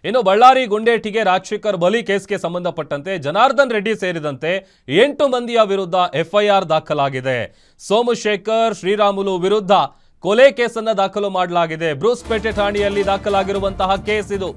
ಇನ್ನು ಬಳ್ಳಾರಿ ಗುಂಡೇಟಿಗೆ ರಾಜಶೇಖರ್ ಬಲಿ ಕೇಸ್ಗೆ ಸಂಬಂಧಪಟ್ಟಂತೆ ಜನಾರ್ದನ್ ರೆಡ್ಡಿ ಸೇರಿದಂತೆ 8 ಮಂದಿಯ ವಿರುದ್ಧ ಎಫ್ಐಆರ್ ದಾಖಲಾಗಿದೆ. ಸೋಮಶೇಖರ್ ಶ್ರೀರಾಮುಲು ವಿರುದ್ಧ ಕೊಲೆ ಕೇಸನ್ನು ದಾಖಲು ಮಾಡಲಾಗಿದೆ. ಬ್ರೂಸ್ಪೇಟೆ ಠಾಣೆಯಲ್ಲಿ ದಾಖಲಾಗಿರುವಂತಹ ಕೇಸ್ ಇದು.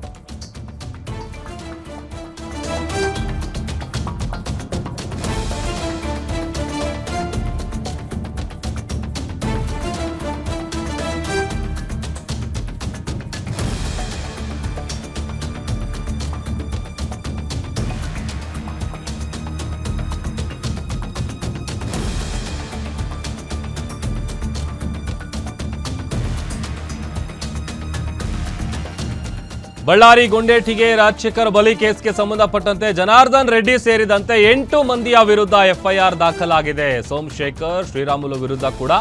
ಬಳ್ಳಾರಿ ಗುಂಡೇಟಿಗೆ ರಾಜಶೇಖರ್ ಬಲಿ ಕೇಸ್ಗೆ ಸಂಬಂಧಪಟ್ಟಂತೆ ಜನಾರ್ದನ್ ರೆಡ್ಡಿ ಸೇರಿದಂತೆ 8 ಮಂದಿಯ ವಿರುದ್ಧ ಎಫ್ಐಆರ್ ದಾಖಲಾಗಿದೆ. ಸೋಮಶೇಖರ್ ಶ್ರೀರಾಮುಲು ವಿರುದ್ಧ ಕೂಡ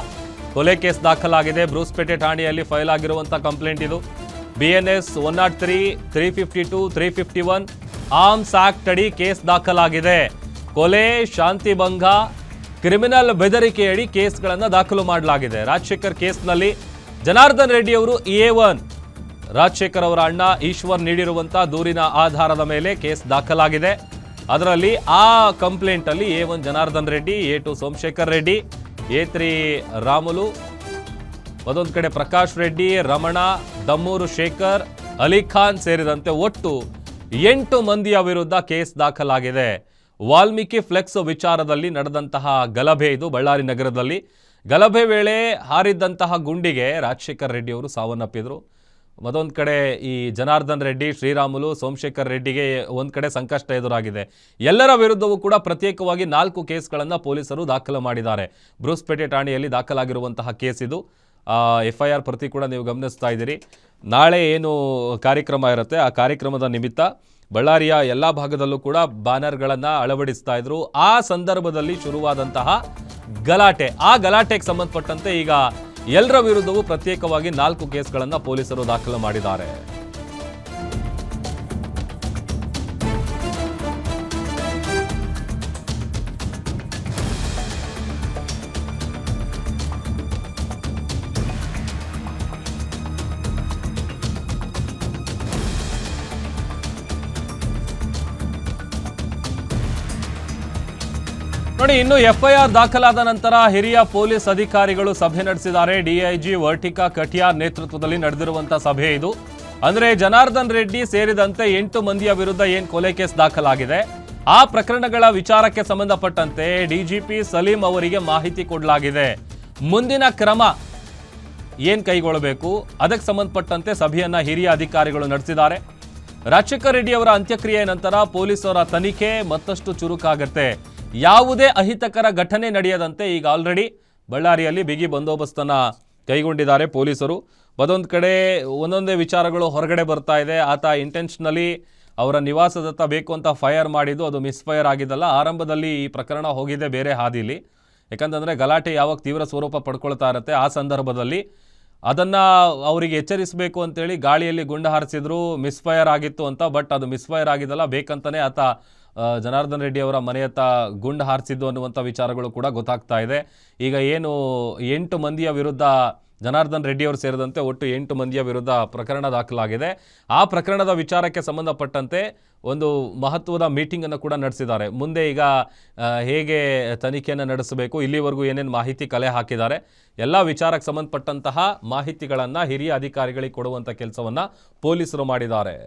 ಕೊಲೆ ಕೇಸ್ ದಾಖಲಾಗಿದೆ. ಬ್ರೂಸ್ಪೇಟೆ ಠಾಣೆಯಲ್ಲಿ ಫೈಲ್ ಆಗಿರುವಂತಹ ಕಂಪ್ಲೇಂಟ್ ಇದು. BNS 103, 352, 351 ಆರ್ಮ್ಸ್ ಆಕ್ಟ್ ಅಡಿ ಕೇಸ್ ದಾಖಲಾಗಿದೆ. ಕೊಲೆ, ಶಾಂತಿ ಭಂಗ, ಕ್ರಿಮಿನಲ್ ಬೆದರಿಕೆಯಡಿ ಕೇಸ್ಗಳನ್ನು ದಾಖಲು ಮಾಡಲಾಗಿದೆ. ರಾಜಶೇಖರ್ ಕೇಸ್ನಲ್ಲಿ ಜನಾರ್ದನ್ ರೆಡ್ಡಿ ಅವರು A1 ರಾಜಶೇಖರ್ ಅವರ ಅಣ್ಣ ಈಶ್ವರ್ ನೀಡಿರುವಂತಹ ದೂರಿನ ಆಧಾರದ ಮೇಲೆ ಕೇಸ್ ದಾಖಲಾಗಿದೆ. ಅದರಲ್ಲಿ ಆ ಕಂಪ್ಲೇಂಟ್ ಅಲ್ಲಿ A1 Janardhan Reddy, A2 Somashekar Reddy, A3 Ramulu, ಅದೊಂದು ಕಡೆ ಪ್ರಕಾಶ್ ರೆಡ್ಡಿ, ರಮಣ, ದಮ್ಮೂರು ಶೇಖರ್, ಅಲಿಖಾನ್ ಸೇರಿದಂತೆ ಒಟ್ಟು 8 ಮಂದಿಯ ವಿರುದ್ಧ ಕೇಸ್ ದಾಖಲಾಗಿದೆ. ವಾಲ್ಮೀಕಿ ಫ್ಲೆಕ್ಸ್ ವಿಚಾರದಲ್ಲಿ ನಡೆದಂತಹ ಗಲಭೆ ಇದು. ಬಳ್ಳಾರಿ ನಗರದಲ್ಲಿ ಗಲಭೆ ವೇಳೆ ಹಾರಿದ್ದಂತಹ ಗುಂಡಿಗೆ ರಾಜಶೇಖರ್ ರೆಡ್ಡಿ ಅವರು ಸಾವನ್ನಪ್ಪಿದ್ರು. ಮತ್ತೊಂದು ಕಡೆ ಈ ಜನಾರ್ದನ್ ರೆಡ್ಡಿ, ಶ್ರೀರಾಮುಲು, ಸೋಮಶೇಖರ್ ರೆಡ್ಡಿಗೆ ಒಂದು ಕಡೆ ಸಂಕಷ್ಟ ಎದುರಾಗಿದೆ. ಎಲ್ಲರ ವಿರುದ್ಧವೂ ಕೂಡ ಪ್ರತ್ಯೇಕವಾಗಿ 4 ಕೇಸ್ಗಳನ್ನು ಪೊಲೀಸರು ದಾಖಲು ಮಾಡಿದ್ದಾರೆ. ಬ್ರೂಸ್ಪೇಟೆ ಠಾಣೆಯಲ್ಲಿ ದಾಖಲಾಗಿರುವಂತಹ ಕೇಸ್ ಇದು. FIR ಪ್ರತಿ ಕೂಡ ನೀವು ಗಮನಿಸ್ತಾ ಇದ್ದೀರಿ. ನಾಳೆ ಏನು ಕಾರ್ಯಕ್ರಮ ಇರುತ್ತೆ, ಆ ಕಾರ್ಯಕ್ರಮದ ನಿಮಿತ್ತ ಬಳ್ಳಾರಿಯ ಎಲ್ಲ ಭಾಗದಲ್ಲೂ ಕೂಡ ಬ್ಯಾನರ್ಗಳನ್ನು ಅಳವಡಿಸ್ತಾ ಇದ್ರು. ಆ ಸಂದರ್ಭದಲ್ಲಿ ಶುರುವಾದಂತಹ ಗಲಾಟೆ, ಆ ಗಲಾಟೆಗೆ ಸಂಬಂಧಪಟ್ಟಂತೆ ಈಗ ಎಲ್ಲರ ವಿರುದ್ಧವೂ ಪ್ರತ್ಯೇಕವಾಗಿ 4 ಕೇಸ್ಗಳನ್ನು ಪೊಲೀಸರು ದಾಖಲು ಮಾಡಿದ್ದಾರೆ. ನೋಡಿ, ಇನ್ನು FIR ದಾಖಲಾದ ನಂತರ ಹಿರಿಯ ಪೊಲೀಸ್ ಅಧಿಕಾರಿಗಳು ಸಭೆ ನಡೆಸಿದ್ದಾರೆ. DIG ವರ್ಟಿಕಾ ಕಟಿಯಾರ್ ನೇತೃತ್ವದಲ್ಲಿ ನಡೆದಿರುವಂತಹ ಸಭೆ ಇದು. ಅಂದ್ರೆ ಜನಾರ್ದನ್ ರೆಡ್ಡಿ ಸೇರಿದಂತೆ 8 ಮಂದಿಯ ವಿರುದ್ಧ ಏನ್ ಕೊಲೆ ಕೇಸ್ ದಾಖಲಾಗಿದೆ, ಆ ಪ್ರಕರಣಗಳ ವಿಚಾರಕ್ಕೆ ಸಂಬಂಧಪಟ್ಟಂತೆ DGP ಸಲೀಂ ಅವರಿಗೆ ಮಾಹಿತಿ ಕೊಡಲಾಗಿದೆ. ಮುಂದಿನ ಕ್ರಮ ಏನ್ ಕೈಗೊಳ್ಳಬೇಕು ಅದಕ್ಕೆ ಸಂಬಂಧಪಟ್ಟಂತೆ ಸಭೆಯನ್ನ ಹಿರಿಯ ಅಧಿಕಾರಿಗಳು ನಡೆಸಿದ್ದಾರೆ. ರಾಜಶೇಖರ್ ರೆಡ್ಡಿ ಅವರ ಅಂತ್ಯಕ್ರಿಯೆ ನಂತರ ಪೊಲೀಸರ ತನಿಖೆ ಮತ್ತಷ್ಟು ಚುರುಕಾಗುತ್ತೆ. ಯಾವುದೇ ಅಹಿತಕರ ಘಟನೆ ನಡೆಯದಂತೆ ಈಗ ಆಲ್ರೆಡಿ ಬಳ್ಳಾರಿಯಲ್ಲಿ ಬಿಗಿ ಬಂದೋಬಸ್ತನ್ನ ಕೈಗೊಂಡಿದ್ದಾರೆ ಪೊಲೀಸರು. ಮತ್ತೊಂದು ಕಡೆ ಒಂದೊಂದೇ ವಿಚಾರಗಳು ಹೊರಗಡೆ ಬರ್ತಾ ಇದೆ. ಆತ ಇಂಟೆನ್ಷನಲಿ ಅವರ ನಿವಾಸದತ್ತ ಬೇಕು ಅಂತ ಫೈರ್ ಮಾಡಿದ್ದು ಅದು ಮಿಸ್ಫೈರ್ ಆಗಿದ್ದಲ್ಲ. ಆರಂಭದಲ್ಲಿ ಈ ಪ್ರಕರಣ ಹೋಗಿದೆ ಬೇರೆ ಹಾದಿಲಿ. ಯಾಕಂತಂದರೆ ಗಲಾಟೆ ಯಾವಾಗ ತೀವ್ರ ಸ್ವರೂಪ ಪಡ್ಕೊಳ್ತಾ ಇರುತ್ತೆ ಆ ಸಂದರ್ಭದಲ್ಲಿ ಅದನ್ನು ಅವರಿಗೆ ಎಚ್ಚರಿಸಬೇಕು ಅಂತೇಳಿ ಗಾಳಿಯಲ್ಲಿ ಗುಂಡು ಹಾರಿಸಿದ್ರು, ಮಿಸ್ಫೈರ್ ಆಗಿತ್ತು ಅಂತ. ಬಟ್ ಅದು ಮಿಸ್ಫೈರ್ ಆಗಿದ್ದಲ್ಲ, ಬೇಕಂತಲೇ ಆತ ಜನಾರ್ದನ್ ರೆಡ್ಡಿ ಅವರ ಮನೆಯತ್ತ ಗುಂಡು ಹಾರಿಸಿದ್ದು ಅನ್ನುವಂಥ ವಿಚಾರಗಳು ಕೂಡ ಗೊತ್ತಾಗ್ತಾ ಇದೆ. ಈಗ ಏನು 8 ಮಂದಿಯ ವಿರುದ್ಧ ಜನಾರ್ದನ್ ರೆಡ್ಡಿ ಅವರು ಸೇರಿದಂತೆ ಒಟ್ಟು 8 ಮಂದಿಯ ವಿರುದ್ಧ ಪ್ರಕರಣ ದಾಖಲಾಗಿದೆ. ಆ ಪ್ರಕರಣದ ವಿಚಾರಕ್ಕೆ ಸಂಬಂಧಪಟ್ಟಂತೆ ಒಂದು ಮಹತ್ವದ ಮೀಟಿಂಗನ್ನು ಕೂಡ ನಡೆಸಿದ್ದಾರೆ. ಮುಂದೆ ಈಗ ಹೇಗೆ ತನಿಖೆಯನ್ನು ನಡೆಸಬೇಕು, ಇಲ್ಲಿವರೆಗೂ ಏನೇನು ಮಾಹಿತಿ ಕಲೆ ಹಾಕಿದ್ದಾರೆ, ಎಲ್ಲ ವಿಚಾರಕ್ಕೆ ಸಂಬಂಧಪಟ್ಟಂತಹ ಮಾಹಿತಿಗಳನ್ನು ಹಿರಿಯ ಅಧಿಕಾರಿಗಳಿಗೆ ಕೊಡುವಂಥ ಕೆಲಸವನ್ನು ಪೊಲೀಸರು ಮಾಡಿದ್ದಾರೆ.